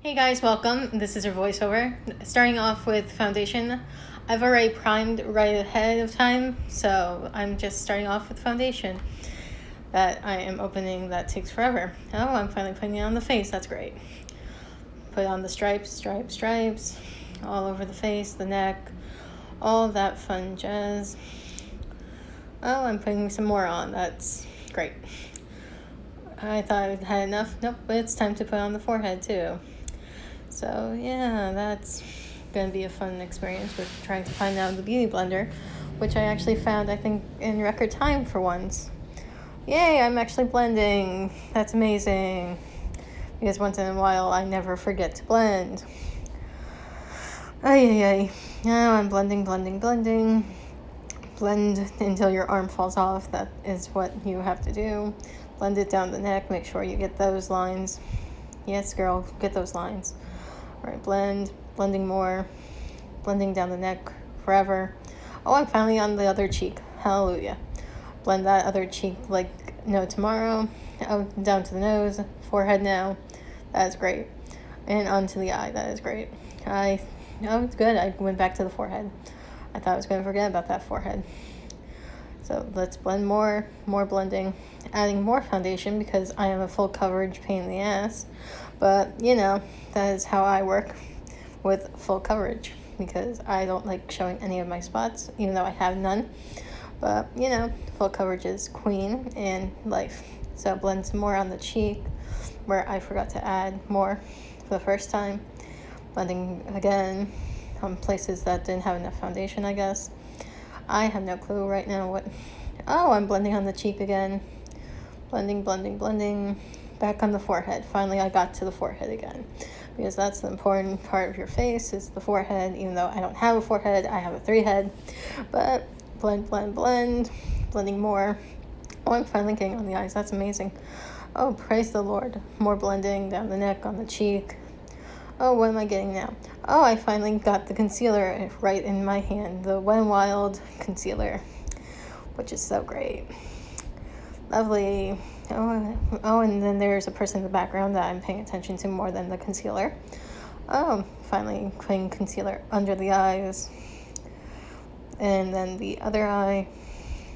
Hey guys, welcome. This is your voiceover. Starting off with foundation. I've already primed right ahead of time, so I'm just starting off with foundation that I am opening that takes forever. Oh, I'm finally putting it on the face. That's great. Put on the stripes, all over the face, the neck, all that fun jazz. Oh, I'm putting some more on. That's great. I thought I had enough. Nope, but it's time to put on the forehead too. So yeah, that's going to be a fun experience with trying to find out the beauty blender, which I actually found, I think, in record time for once. Yay, I'm actually blending. That's amazing. Because once in a while, I never forget to blend. Ay. Now I'm blending. Blend until your arm falls off. That is what you have to do. Blend it down the neck. Make sure you get those lines. Yes, girl, get those lines. All right, blending more, blending down the neck forever. Oh, I'm finally on the other cheek. Hallelujah. Blend that other cheek like no tomorrow. Oh, down to the nose, forehead now. That is great. And onto the eye. That is great. It's good. I went back to the forehead. I thought I was going to forget about that forehead. So let's blend more blending, adding more foundation because I am a full coverage pain in the ass. But, that is how I work with full coverage because I don't like showing any of my spots, even though I have none. But, full coverage is queen in life. So blend some more on the cheek where I forgot to add more for the first time. Blending again on places that didn't have enough foundation, I guess. I have no clue right now what. Oh, I'm blending on the cheek again. Blending. Back on the forehead. Finally, I got to the forehead again. Because that's the important part of your face is the forehead. Even though I don't have a forehead, I have a 3-head. But blend. Blending more. Oh, I'm finally getting on the eyes. That's amazing. Oh, praise the Lord. More blending down the neck, on the cheek. Oh, what am I getting now? Oh, I finally got the concealer right in my hand. The Wet n Wild concealer, which is so great. Lovely. Oh, and then there's a person in the background that I'm paying attention to more than the concealer. Oh, finally putting concealer under the eyes. And then the other eye.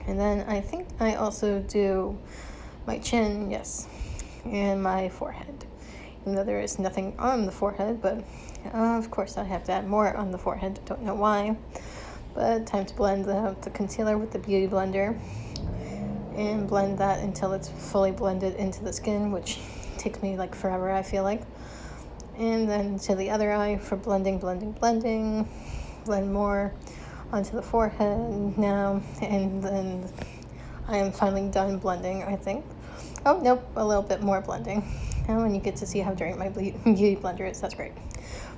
And then I think I also do my chin, yes, and my forehead. Even though there is nothing on the forehead, but of course I have to add more on the forehead. Don't know why. But time to blend the concealer with the beauty blender. And blend that until it's fully blended into the skin, which takes me like forever, I feel like. And then to the other eye for blending. Blend more onto the forehead now. And then I am finally done blending, I think. Oh, nope, a little bit more blending. And you get to see how dirty my beauty blender is. That's great.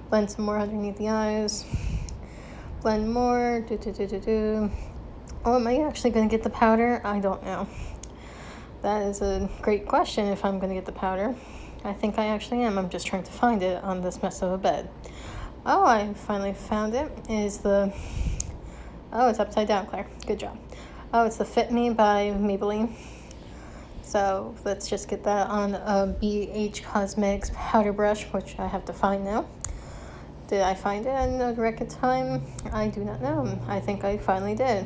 Blend some more underneath the eyes. Blend more. Oh, am I actually going to get the powder? I don't know. That is a great question if I'm going to get the powder. I think I actually am. I'm just trying to find it on this mess of a bed. Oh, I finally found it. Oh, it's upside down, Claire. Good job. Oh, it's the Fit Me by Maybelline. So let's just get that on a BH Cosmetics powder brush, which I have to find now. Did I find it in a record time? I do not know. I think I finally did.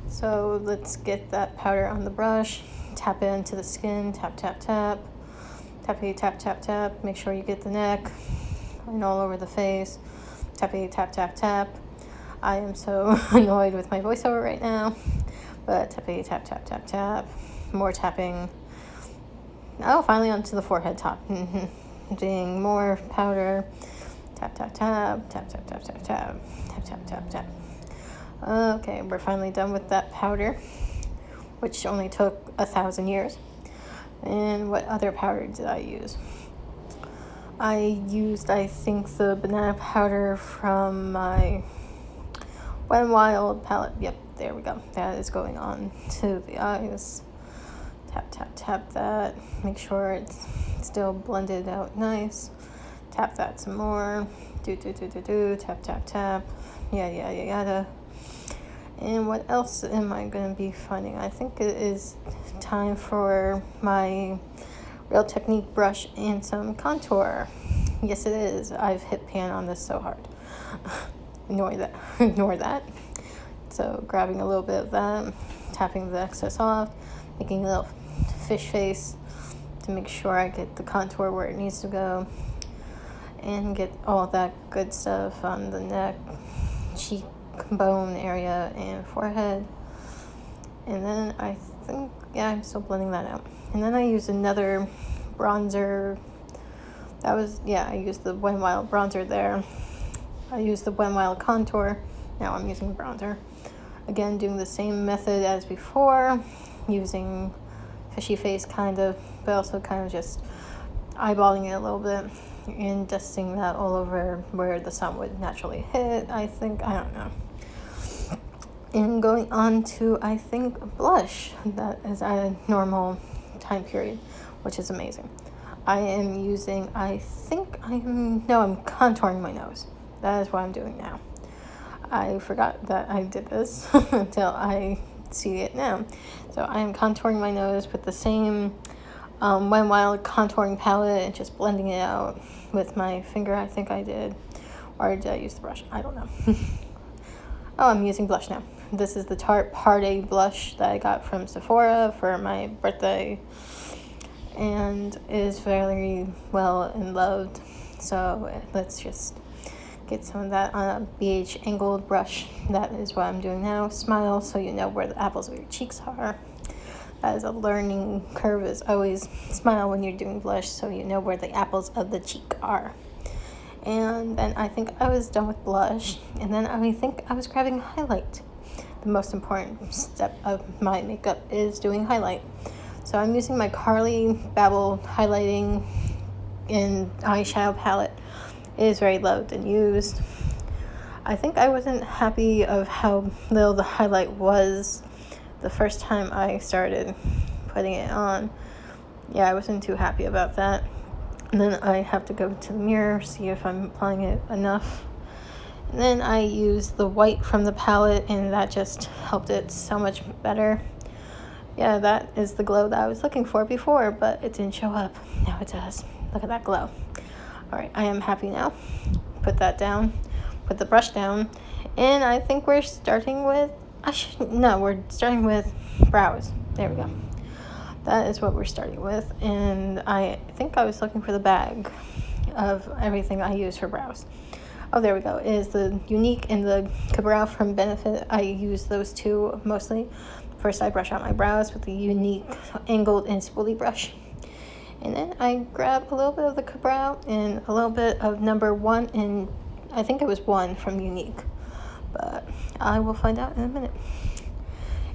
So let's get that powder on the brush. Tap it into the skin. Tap. Tappity tap. Make sure you get the neck and all over the face. Tappity tap. I am so annoyed with my voiceover right now. But tappity tap. More tapping. Oh, finally onto the forehead top. Doing more powder. Tap. Okay, we're finally done with that powder, which only took 1,000 years. And what other powder did I use? I used, I think, the banana powder from my Wet n Wild palette. Yep, there we go. That is going on to the eyes. Tap that. Make sure it's still blended out nice. Tap that some more. Do. Tap. Yada. And what else am I going to be finding? I think it is time for my Real Technique brush and some contour. Yes, it is. I've hit pan on this so hard. Ignore that. Ignore that. So grabbing a little bit of that, tapping the excess off, making a little fish face to make sure I get the contour where it needs to go, and get all that good stuff on the neck, cheek bone area, and forehead. And then I think, yeah, I'm still blending that out. And then I used another bronzer. I used the Wet n Wild bronzer there. I used the Wet n Wild contour. Now I'm using bronzer. Again, doing the same method as before, using fishy face kind of, but also kind of just eyeballing it a little bit and dusting that all over where the sun would naturally hit, I think. I don't know. And going on to, I think, blush. That is at a normal time period, which is amazing. I'm contouring my nose. That is what I'm doing now. I forgot that I did this until I see it now. So I am contouring my nose with the same Wet n Wild contouring palette and just blending it out with my finger, I think I did. Or did I use the brush? I don't know. Oh, I'm using blush now. This is the Tarte Party blush that I got from Sephora for my birthday, and is very well and loved. So let's just get some of that on a BH angled brush. That is what I'm doing now. Smile so you know where the apples of your cheeks are. That is a learning curve, is always smile when you're doing blush so you know where the apples of the cheek are. And then I think I was done with blush, and then I think I was grabbing highlight. The most important step of my makeup is doing highlight. So I'm using my Carly Babble highlighting in eyeshadow palette. It is very loved and used. I think I wasn't happy of how little the highlight was the first time I started putting it on. Yeah, I wasn't too happy about that. And then I have to go to the mirror, see if I'm applying it enough. And then I used the white from the palette, and that just helped it so much better. Yeah, that is the glow that I was looking for before, but it didn't show up. Now it does. Look at that glow. All right, I am happy now. Put that down, put the brush down, and I think we're starting with, we're starting with brows. There we go. That is what we're starting with, and I think I was looking for the bag of everything I use for brows. Oh, there we go. It is the Unique and the Cabral from Benefit. I use those two mostly. First, I brush out my brows with the Unique angled and spoolie brush. And then I grab a little bit of the Cabral and a little bit of number 1, and I think it was 1 from Unique. But I will find out in a minute.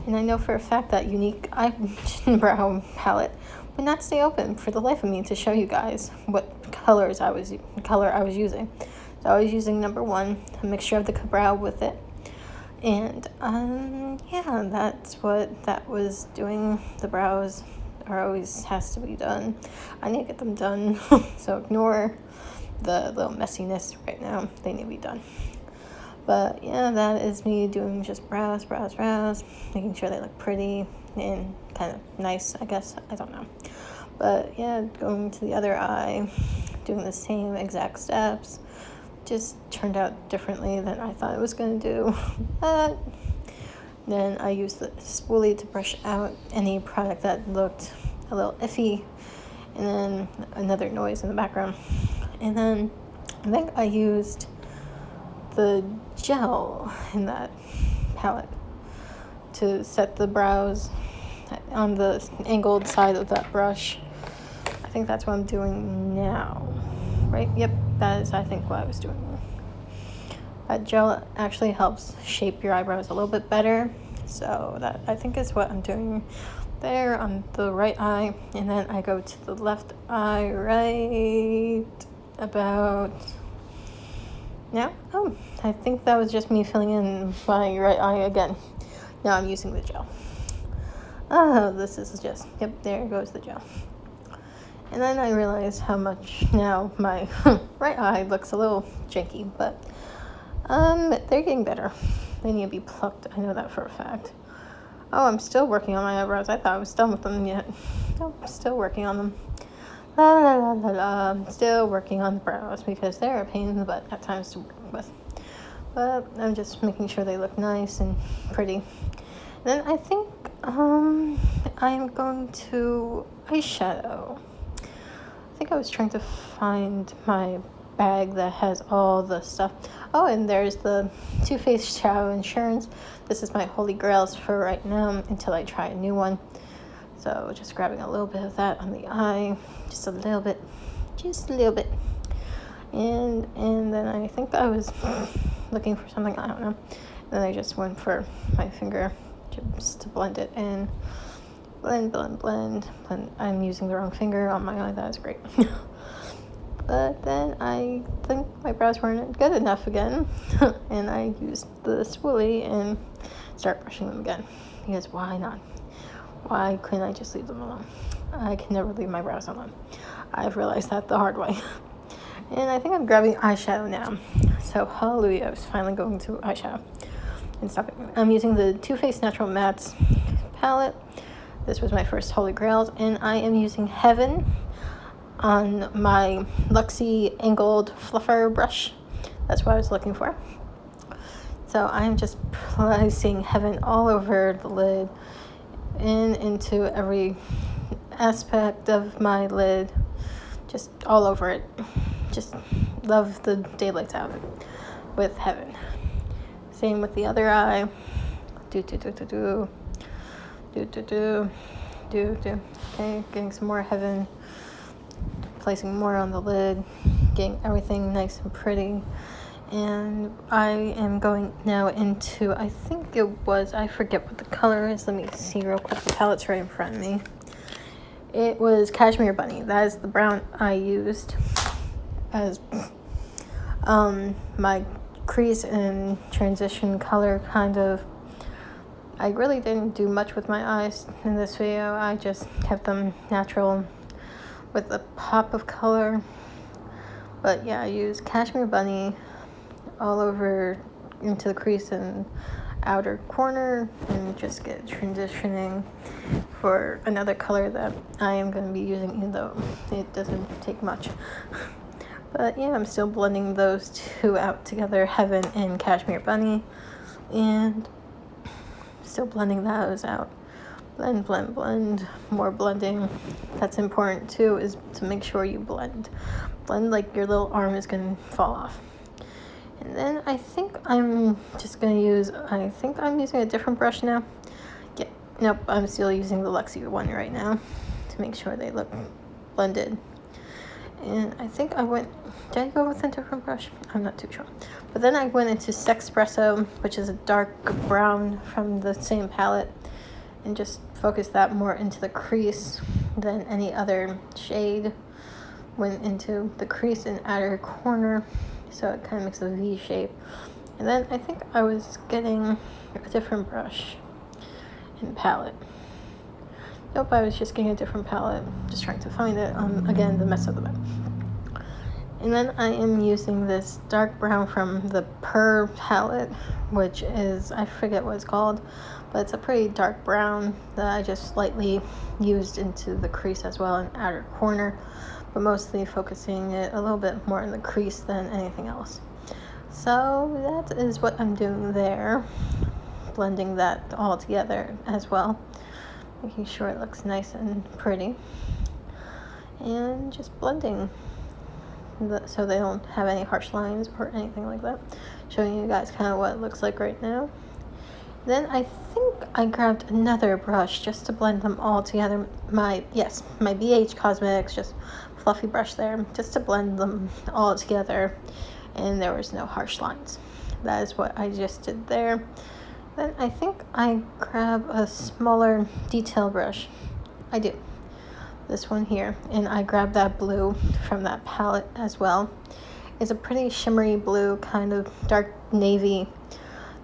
And I know for a fact that Unique eyebrow palette would not stay open for the life of me to show you guys what color I was using. So I was using number 1, a mixture of the Cabral with it. And yeah, that's what that was doing. The brows always has to be done. I need to get them done. So ignore the little messiness right now. They need to be done. But yeah, that is me doing just brows, making sure they look pretty and kind of nice, I guess. I don't know. But yeah, going to the other eye, doing the same exact steps. Just turned out differently than I thought it was going to do. But then I used the spoolie to brush out any product that looked a little iffy. And then another noise in the background. And then I think I used the gel in that palette to set the brows on the angled side of that brush. I think that's what I'm doing now, right? Yep, that is, I think, what I was doing. That gel actually helps shape your eyebrows a little bit better, so that I think is what I'm doing there on the right eye. And then I go to the left eye right about now. Oh, I think that was just me filling in my right eye again. Now I'm using the gel. Oh, this is just, yep, there goes the gel. And then I realize how much now my right eye looks a little janky, but they're getting better. They need to be plucked. I know that for a fact. Oh, I'm still working on my eyebrows. I thought I was done with them yet. Nope, still working on them. I'm still working on the brows because they're a pain in the butt at times to work with. But I'm just making sure they look nice and pretty. Then I think I'm going to eyeshadow. I think I was trying to find my bag that has all the stuff. Oh, and there's the Too Faced Shadow Insurance. This is my holy grails for right now until I try a new one. So just grabbing a little bit of that on the eye, just a little bit. And then I think I was looking for something, I don't know. Then I just went for my finger just to blend it in. Blend. I'm using the wrong finger on my eye, that is great. But then I think my brows weren't good enough again, and I used the spoolie and start brushing them again. Because why not? Why couldn't I just leave them alone? I can never leave my brows alone. I've realized that the hard way. And I think I'm grabbing eyeshadow now. So hallelujah, I was finally going to eyeshadow and stopping. I'm using the Too Faced Natural Mattes palette. This was my first holy grails, and I am using Heaven on my Luxie angled fluffer brush. That's what I was looking for. So I'm just placing Heaven all over the lid and into every aspect of my lid, just all over it. Just love the daylights out of it with Heaven. Same with the other eye. Okay, getting some more Heaven, placing more on the lid, getting everything nice and pretty. And I am going now into, I forget what the color is. Let me see real quick. The palette's right in front of me. It was Cashmere Bunny. That is the brown I used as my crease and transition color, kind of. I really didn't do much with my eyes in this video. I just kept them natural with a pop of color. But yeah, I used Cashmere Bunny all over into the crease and outer corner, and just get transitioning for another color that I am going to be using, even though it doesn't take much. But yeah, I'm still blending those two out together, Heaven and Cashmere Bunny, and still blending those out. Blend, more blending. That's important too, is to make sure you blend like your little arm is going to fall off. And then I think I'm using a different brush now. Yeah, nope, I'm still using the Luxie one right now to make sure they look blended. And I think did I go with a different brush? I'm not too sure. But then I went into Sexpresso, which is a dark brown from the same palette, and just focused that more into the crease than any other shade. Went into the crease and outer corner, so it kind of makes a V shape. And then I think I was getting a different brush and palette. Nope, I was just getting a different palette, just trying to find it. Again, the mess of the bed. And then I am using this dark brown from the Purr palette, which is, I forget what it's called, but it's a pretty dark brown that I just slightly used into the crease as well in outer corner, but mostly focusing it a little bit more in the crease than anything else. So that is what I'm doing there, blending that all together as well, making sure it looks nice and pretty, and just blending so they don't have any harsh lines or anything like that. Showing you guys kind of what it looks like right now. Then I think I grabbed another brush just to blend them all together. My BH Cosmetics, just fluffy brush there, just to blend them all together, and there was no harsh lines. That is what I just did there. Then I think I grab a smaller detail brush. I do. This one here, and I grabbed that blue from that palette as well. It's a pretty shimmery blue, kind of dark navy.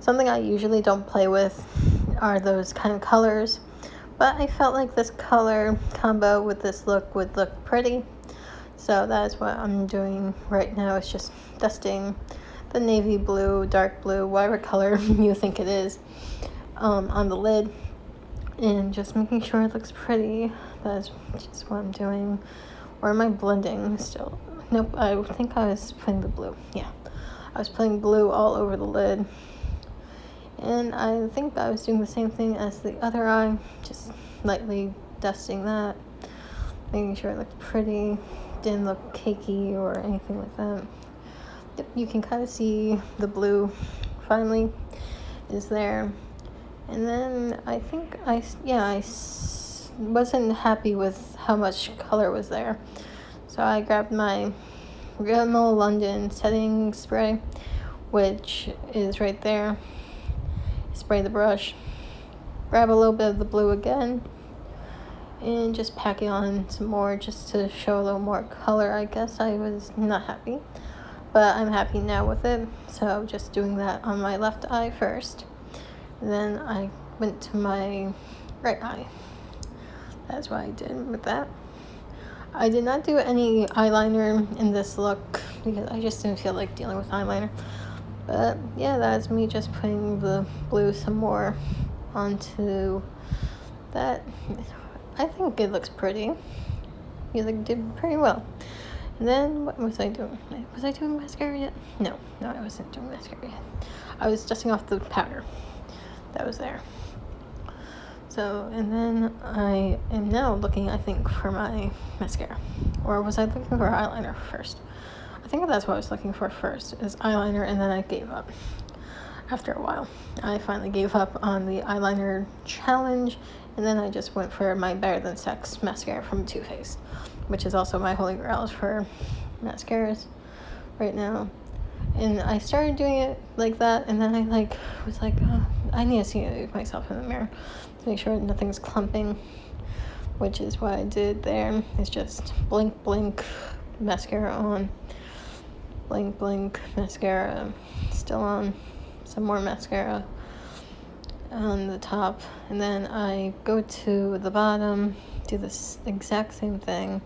Something I usually don't play with are those kind of colors, but I felt like this color combo with this look would look pretty, so that is what I'm doing right now. It's just dusting the navy blue, dark blue, whatever color you think it is, on the lid, and just making sure it looks pretty. That's just what I'm doing Or am I blending still? Nope, I think I was putting the blue. Yeah, I was putting blue all over the lid. And I think I was doing the same thing as the other eye, just lightly dusting that, making sure it looked pretty, didn't look cakey or anything like that. Yep, you can kind of see the blue finally is there. And then I think I wasn't happy with how much color was there. So I grabbed my Rimmel London setting spray, which is right there. Spray the brush, grab a little bit of the blue again, and just pack it on some more just to show a little more color. I guess I was not happy, but I'm happy now with it. So just doing that on my left eye first. And then I went to my right eye. That's what I did with that. I did not do any eyeliner in this look because I just didn't feel like dealing with eyeliner. But yeah, that's me just putting the blue some more onto that. I think it looks pretty. You did pretty well. And then what was I doing? Was I doing mascara yet? No, I wasn't doing mascara yet. I was dusting off the powder that was there. So, and then I am now looking, I think, for my mascara. Or was I looking for eyeliner first? I think that's what I was looking for first, is eyeliner, and then I gave up. After a while, I finally gave up on the eyeliner challenge, and then I just went for my Better Than Sex mascara from Too Faced, which is also my holy grail for mascaras right now. And I started doing it like that, and then I was like, oh, I need to see myself in the mirror to make sure nothing's clumping, which is what I did there. It's just blink, blink, mascara on, blink, blink, mascara still on, some more mascara on the top, and then I go to the bottom, do this exact same thing,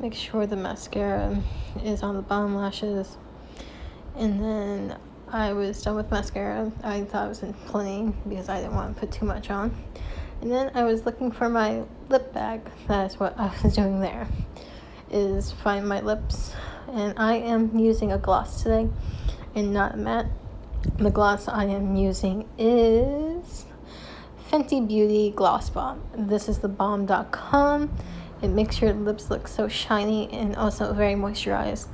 make sure the mascara is on the bottom lashes. And then I was done with mascara. I thought it was in plenty because I didn't want to put too much on. And then I was looking for my lip bag. That's what I was doing there, is find my lips. And I am using a gloss today and not a matte. The gloss I am using is Fenty Beauty Gloss Bomb. This is the bomb.com. It makes your lips look so shiny and also very moisturized.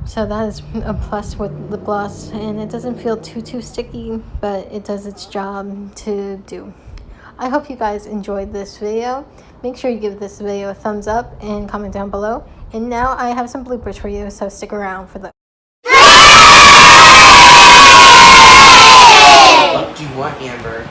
So that is a plus with lip gloss, and it doesn't feel too sticky, but it does its job to do. I hope you guys enjoyed this video. Make sure you give this video a thumbs up and comment down below. And now I have some bloopers for you, so stick around for those. What do you want, Amber?